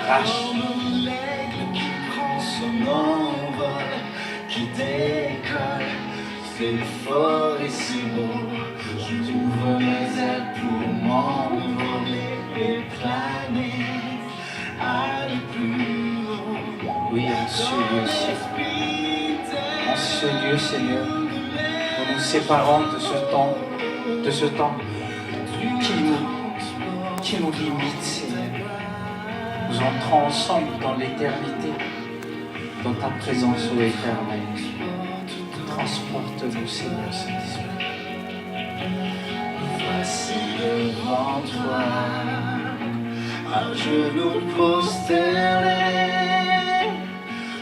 arrache. L'aigle qui prend son envol, qui décolle, c'est fort et c'est beau. J'ouvre mes ailes pour m'envoler et planer, aller plus haut. Oui, en ce lieu, Seigneur. En ce lieu, Seigneur, nous nous séparons de ce temps qui nous limite, Seigneur. Nous entrons ensemble dans l'éternité, dans ta présence, ô Éternel. Transporte-nous, Seigneur Saint-Esprit. Voici devant toi, à genoux prosternés,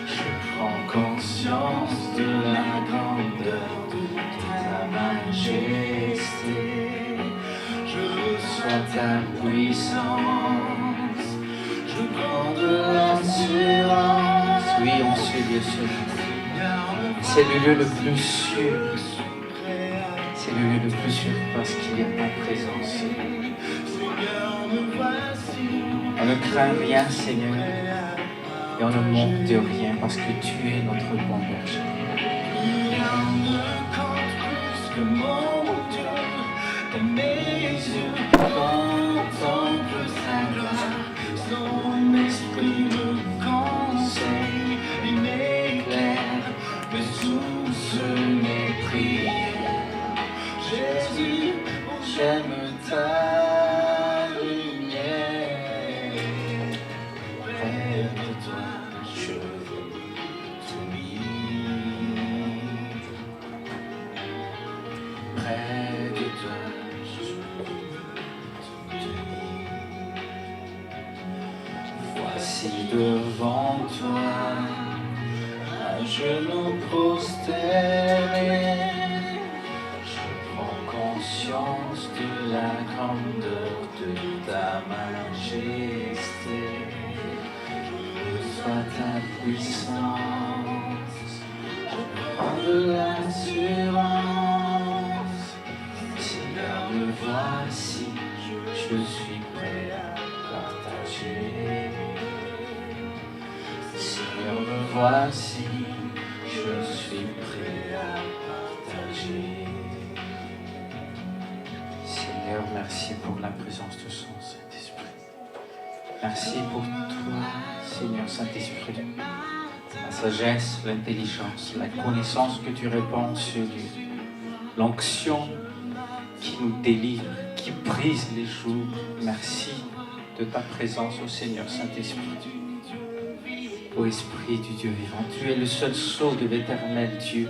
je prends conscience de la grandeur de ta majesté. Je reçois ta puissance, je prends de l'assurance. Oui, en ce lieu, Seigneur. C'est le lieu le plus sûr. C'est le lieu le plus sûr parce qu'il y a ta présence, Seigneur. On ne craint rien, Seigneur, et on ne manque de rien parce que tu es notre bon berger. Rien ne compte plus que mon Dieu, dans mes yeux contemple sa gloire. Son esprit me conseille et m'éclaire, mais sous mes prières. Jésus, j'aime ta lumière. Près de toi, je veux te vivre. Près de toi, je veux te vivre. Voici devant toi, à genoux prosternés. Conscience de la grandeur de ta majesté, je reçois ta puissance, je prends de l'assurance. Seigneur, me voici, je suis prêt à partager. Seigneur, me voici, je suis prêt à partager. Seigneur, merci pour la présence de son Saint-Esprit. Merci pour toi, Seigneur Saint-Esprit. La sagesse, l'intelligence, la connaissance que tu répands sur lui. L'onction qui nous délivre, qui brise les jours. Merci de ta présence, ô Seigneur Saint-Esprit. Ô Esprit du Dieu vivant, tu es le seul sceau de l'éternel Dieu.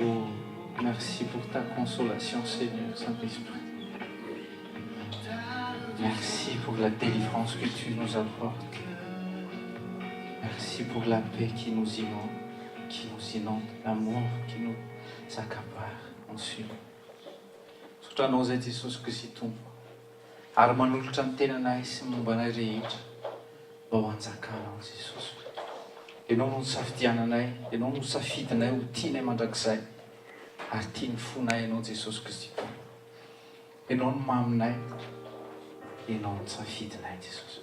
Oh, merci pour ta consolation, Seigneur Saint-Esprit. Merci pour la délivrance que tu nous apportes. Merci pour la paix qui nous inonde, l'amour qui nous accapare ensuite. Sotra anao zay Jesosy Kristy Tompo, ary manolotra ny tenanay sy mombanay rehetra mba ho anjakanao Jesosy. Ianao no nisafidiananay, ianao no safidinay ho tianay mandrakizay, ary tia ny fonay ianao Jesosy Kristy Tompo. Ianao no maminay, ianao no safidinay Jesosy.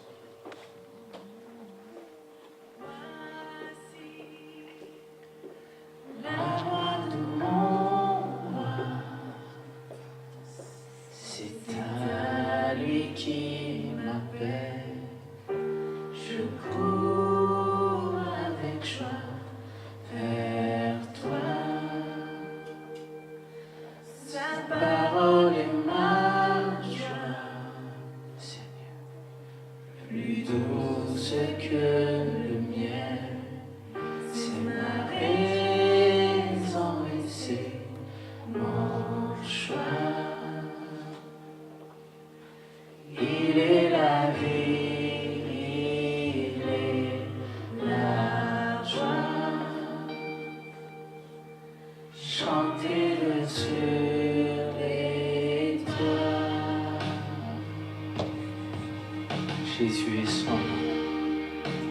Jésus est son nom,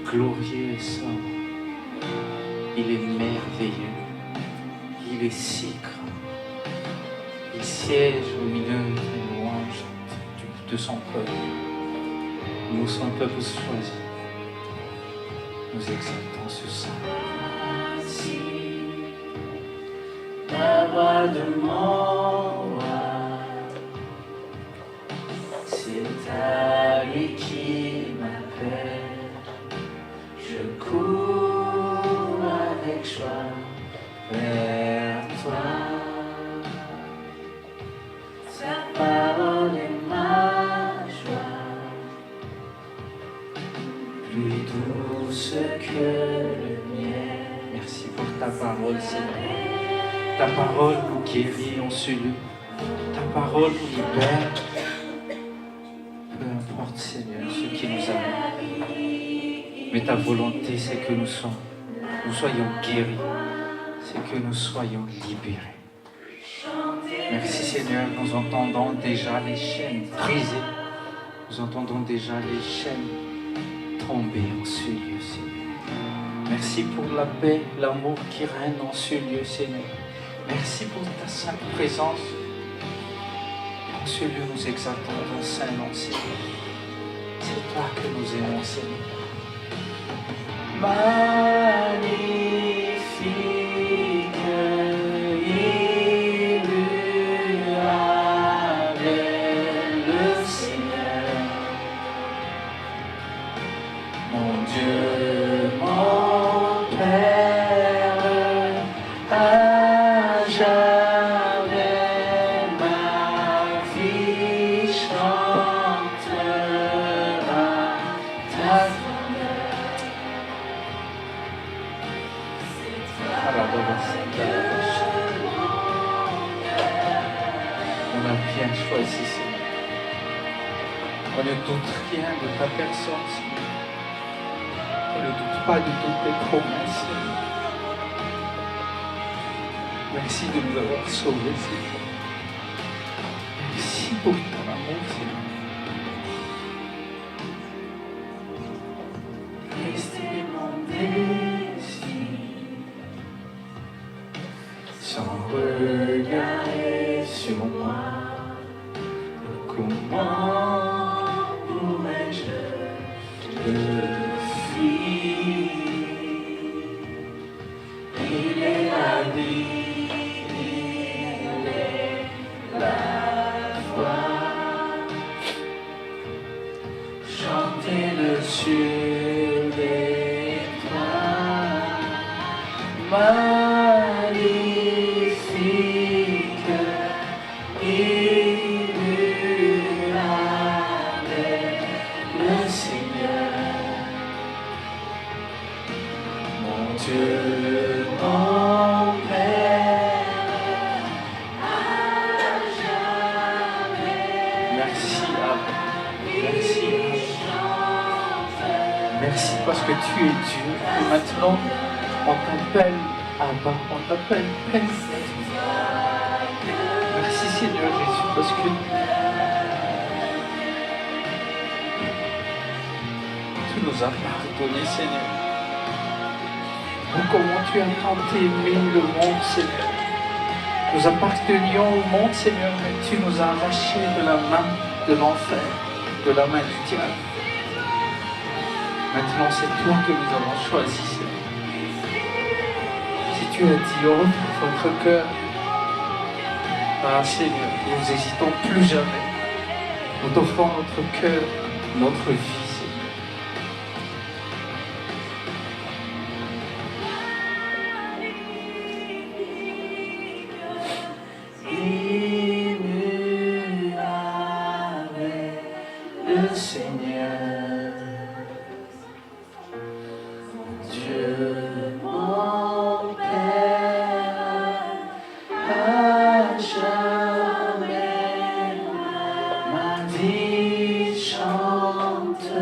glorieux est son nom, il est merveilleux, il est si grand, il est si siège au milieu des louanges de son peuple. Nous, son peuple choisi, nous exaltons ce sang. Voici la voix de mon roi, c'est à lui qui m'appelle, je cours avec joie vers toi. Ta parole est ma joie, plus douce que le miel. Merci pour ta parole, Seigneur. Ta parole nous guérit en ce lieu. Ta parole nous libère. Peu importe, Seigneur, ce qui nous arrive. Mais ta volonté, c'est que nous soyons guéris. C'est que nous soyons libérés. Merci, Seigneur. Nous entendons déjà les chaînes brisées. Nous entendons déjà les chaînes tomber en ce lieu, Seigneur. Merci pour la paix, l'amour qui règne en ce lieu, Seigneur. Merci pour ta sainte présence. En ce lieu, nous exaltons ton saint nom, Seigneur. C'est toi que nous aimons, Seigneur. Magnifique, immuable, le Seigneur, mon Dieu, mon Père, à jamais ma vie chantera ta On a bien choisi, Seigneur. On ne doute rien de ta personne, Seigneur. On ne doute pas de toutes tes promesses, Seigneur. Merci de nous avoir sauvés, Seigneur. Merci pour ton amour, Seigneur. Restez mon désir, sans regarder sur moi. Comment pourrais-je le fuir? Il est la vie, il est la foi. Chantez-le sur les toits. Magnifique, immuable, le Seigneur, mon Dieu, mon Père, à jamais. Merci, Abba. Merci, Abba. Merci parce que tu es Dieu. Et maintenant, on t'appelle Abba, on t'appelle Père. Merci, Seigneur Jésus, parce que tu nous as pardonné, Seigneur. Oh, comment tu as tant aimé le monde, Seigneur. Nous appartenions au monde, Seigneur, mais tu nous as arrachés de la main de l'enfer, de la main du diable. Maintenant, c'est toi que nous avons choisi, Seigneur. Si tu as dit, ouvre votre cœur, ah Seigneur, nous n'hésitons plus jamais. Nous t'offrons notre cœur, notre vie, Seigneur. Immuable, le Seigneur, Dieu, mon Père, à jamais ma vie chantera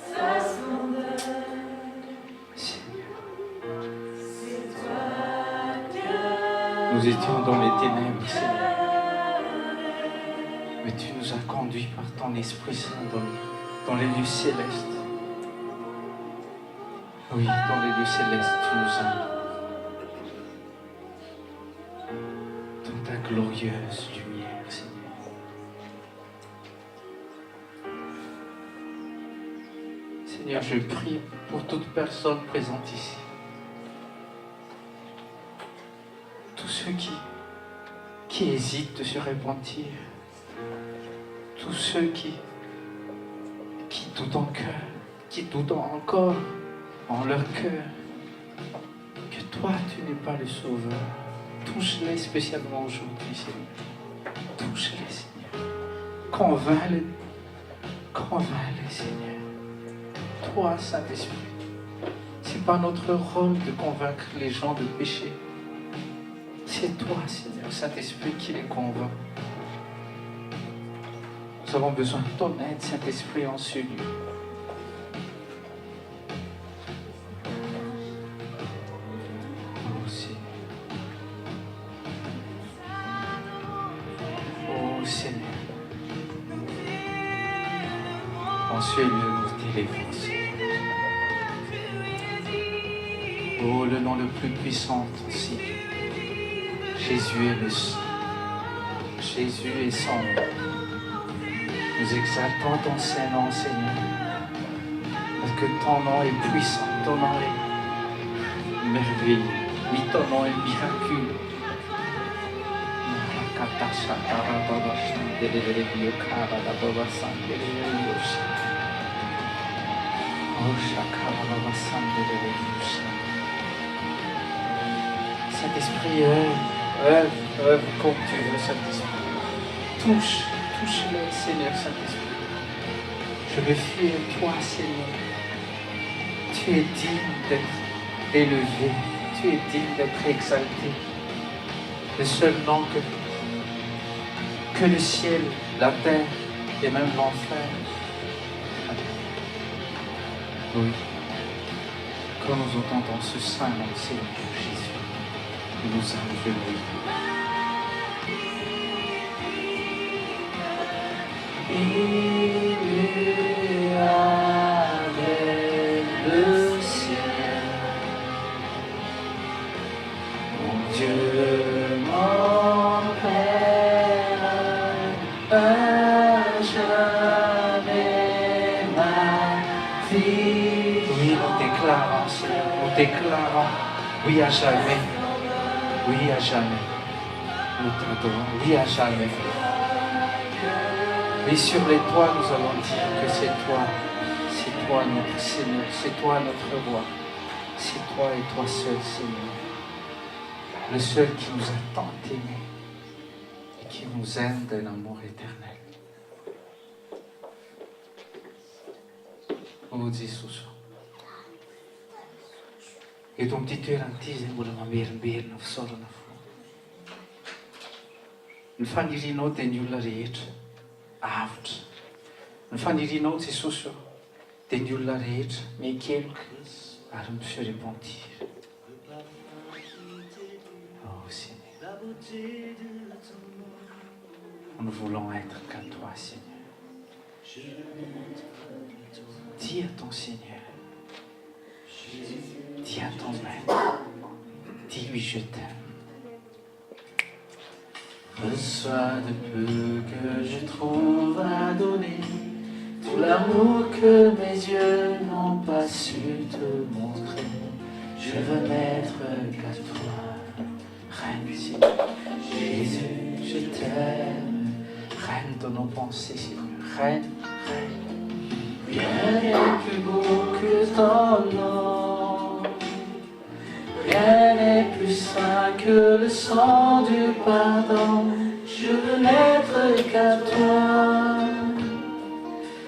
sa splendeur. Seigneur. C'est toi, Dieu. Nous étions dans les ténèbres, Seigneur. Mais tu nous as conduits par ton Esprit Saint dans les lieux célestes. Oui, dans les lieux célestes, tu nous as. Dans ta glorieuse lumière, Seigneur. Seigneur, je prie pour toute personne présente ici. Tous ceux qui hésitent de se repentir. Tous ceux qui doutent en cœur, qui doutent encore en leur cœur que toi, tu n'es pas le Sauveur. Touche-les spécialement aujourd'hui, Seigneur. Touche-les, Seigneur. Convainc-les, Seigneur. Toi, Saint-Esprit, c'est pas notre rôle de convaincre les gens de péché. C'est toi, Seigneur, Saint-Esprit, qui les convainc. Nous avons besoin de ton aide, Saint-Esprit, en ce lieu. Oh Seigneur. Oh Seigneur. En ce lieu, nous t'élévons, Seigneur. Oh, le nom le plus puissant aussi. Jésus est le sang. Jésus est son nom. Nous exaltons ton Saint-Nom, Seigneur. Parce que ton nom est puissant, ton nom est merveilleux. Oui, ton nom est miraculeux. Saint-Esprit, œuvre comme tu veux, Saint-Esprit. Touche-les, Seigneur Saint-Esprit. Je me fie à toi, Seigneur. Tu es digne d'être élevé. Tu es digne d'être exalté. Le seul nom que le ciel, la terre et même l'enfer. Oui. Quand nous entendons ce saint nom, Seigneur Jésus, nous nous réjouissons. Il est avec le ciel, mon Dieu, mon Père, à jamais ma vie. Oui, nous déclarons, Seigneur, nous déclarons, oui à jamais, oui à jamais. Nous t'adorons, oui à jamais. Et sur les toits, nous allons dire que c'est toi notre Seigneur, c'est toi notre roi, c'est toi et toi seul, Seigneur. Le seul qui nous a tant aimés et qui nous aime d'un amour éternel. Oh Jésus. Et donc, tu es l'antize, vous l'avez bien, nous sommes là. Nous faisons des notes et nous l'avons. Avond. Ny fanirianao Jesosy dia ny olona rehetra mihakelika ary monsieur repentir. Oh Seigneur. Nous voulons être comme toi, Seigneur. Dis à ton Seigneur. Dis à ton maître. Dis-lui je t'aime. Reçois de peu que je trouve à donner, tout l'amour que mes yeux n'ont pas su te montrer. Je veux n'être qu'à toi, Reine Seigneur. Jésus, je t'aime. Reine de nos pensées, Seigneur. Reine, Reine. Rien n'est plus beau que ton nom. Rien n'est plus saint que le sang du pardon. Je veux n'être qu'à toi,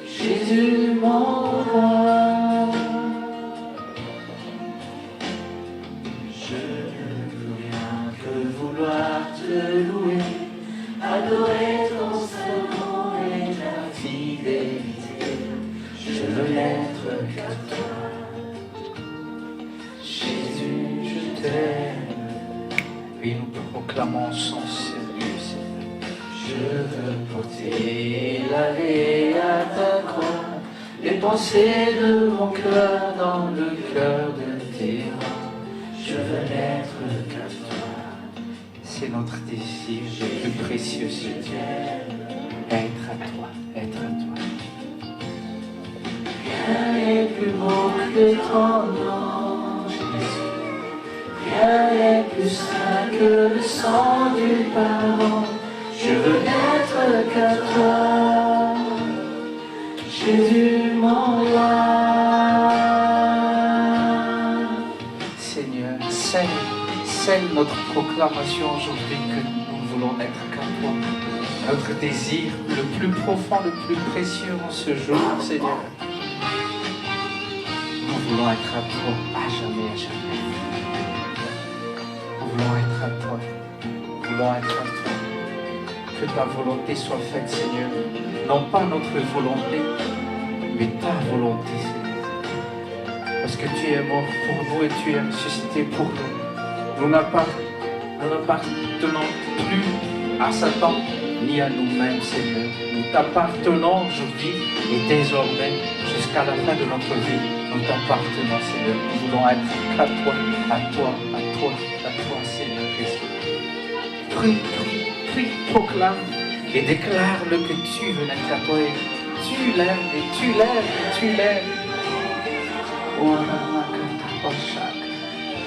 Jésus mon roi. Je ne veux rien que vouloir te louer, adorer ton saint nom et ta fidélité. Je veux n'être qu'à toi, Jésus, je t'aime. Et nous proclamons son salut, Seigneur. Je veux porter l'aller à ta croix, les pensées de mon cœur dans le cœur de tes rangs. Je veux n'être qu'à toi, C'est notre désir le plus précieux, Seigneur. Être à toi, être à toi. Rien n'est plus beau que ton nom. Jésus. Rien n'est plus saint que le sang du pardon. Je veux n'être qu'à toi, Jésus mon roi. Seigneur, scelle notre proclamation aujourd'hui que nous voulons n'être qu'à toi. Notre désir le plus profond, le plus précieux en ce jour, Seigneur. Nous voulons être à toi, à jamais, à jamais. Nous voulons être à toi. Nous voulons être à toi. Que ta volonté soit faite, Seigneur. Non pas notre volonté, mais ta volonté, Seigneur. Parce que tu es mort pour nous et tu es ressuscité pour nous. Nous n'appartenons plus à Satan ni à nous-mêmes, Seigneur. Nous t'appartenons aujourd'hui et désormais, jusqu'à la fin de notre vie, nous t'appartenons, Seigneur. Nous voulons être qu'à toi, à toi, à toi, à toi, Seigneur Jésus. Prie, prie, prie, proclame et déclare-le que tu veux n'être à toi et tu l'aimes, et tu l'aimes, et tu l'aimes.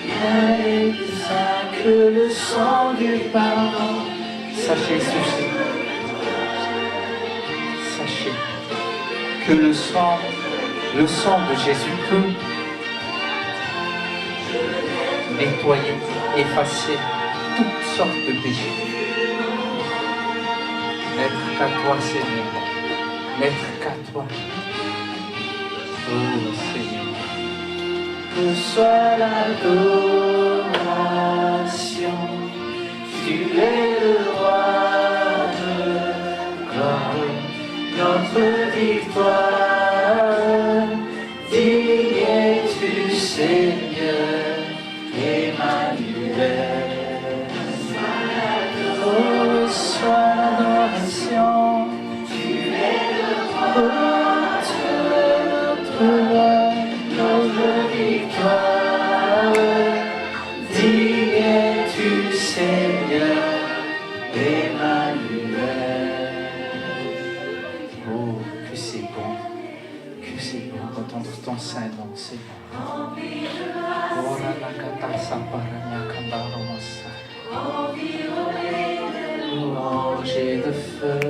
Rien n'est plus saint que le sang du pardon. Sachez ceci, sachez que le sang de Jésus peut nettoyer, effacer toutes sortes de péchés. N'être qu'à toi, Seigneur, n'être qu'à toi. Oh Seigneur. Reçois l'adoration, tu es le roi de gloire, notre victoire. Digne es-tu, Seigneur, Emmanuel. Reçois l'adoration, tu es le roi de notre roi. Notre victoire, digne es-tu, Seigneur, Emmanuel. Oh, que c'est bon d'entendre ton saint nom, Seigneur. Louange et de feu,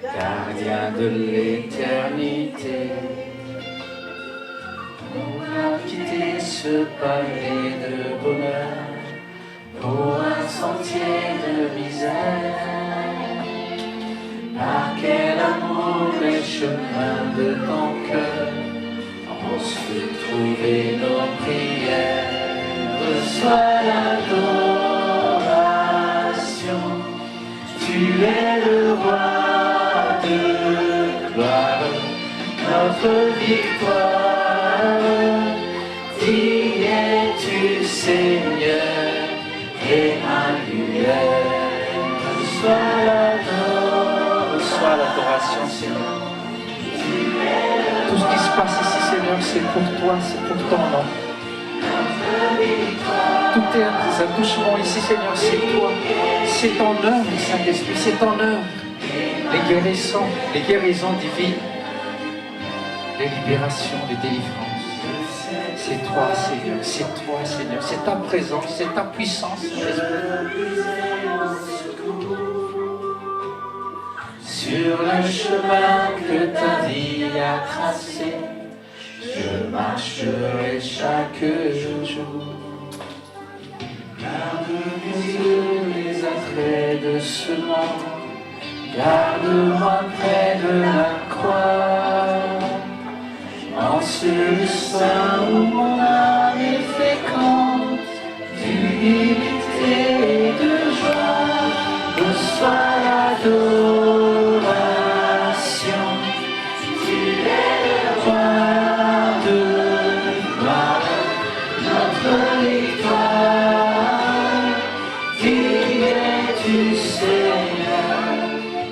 gardien de l'éternité. On a quitté ce palais de bonheur pour un sentier de misère. Par quel amour les chemins de ton cœur ont su trouver nos prières. Reçois l'adoration, tu es le roi de gloire, notre victoire. Digne es-tu, Seigneur, Emmanuel. Reçois L'adoration, Seigneur. Tout ce qui se passe ici, Seigneur, c'est pour toi, c'est pour ton nom. Tout est un attouchement ici, Seigneur, c'est toi. C'est ton œuvre, Saint-Esprit, c'est ton œuvre. Les guérisons divines, les libérations, les délivrances. C'est toi, Seigneur, c'est toi, Seigneur. C'est ta présence, c'est ta puissance, Saint-Esprit. Sur le chemin que ta vie a tracé, je marcherai chaque jour. Garde mes yeux les attraits de ce monde, garde-moi près de la croix. En ce sein où mon âme est féconde, d'humilité et de joie, reçois l'adoration. Tu es le roi de gloire, notre victoire. Digne es-tu, Seigneur,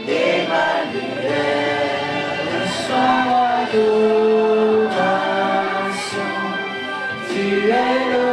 Emmanuel. Reçois l'adoration. Tu es le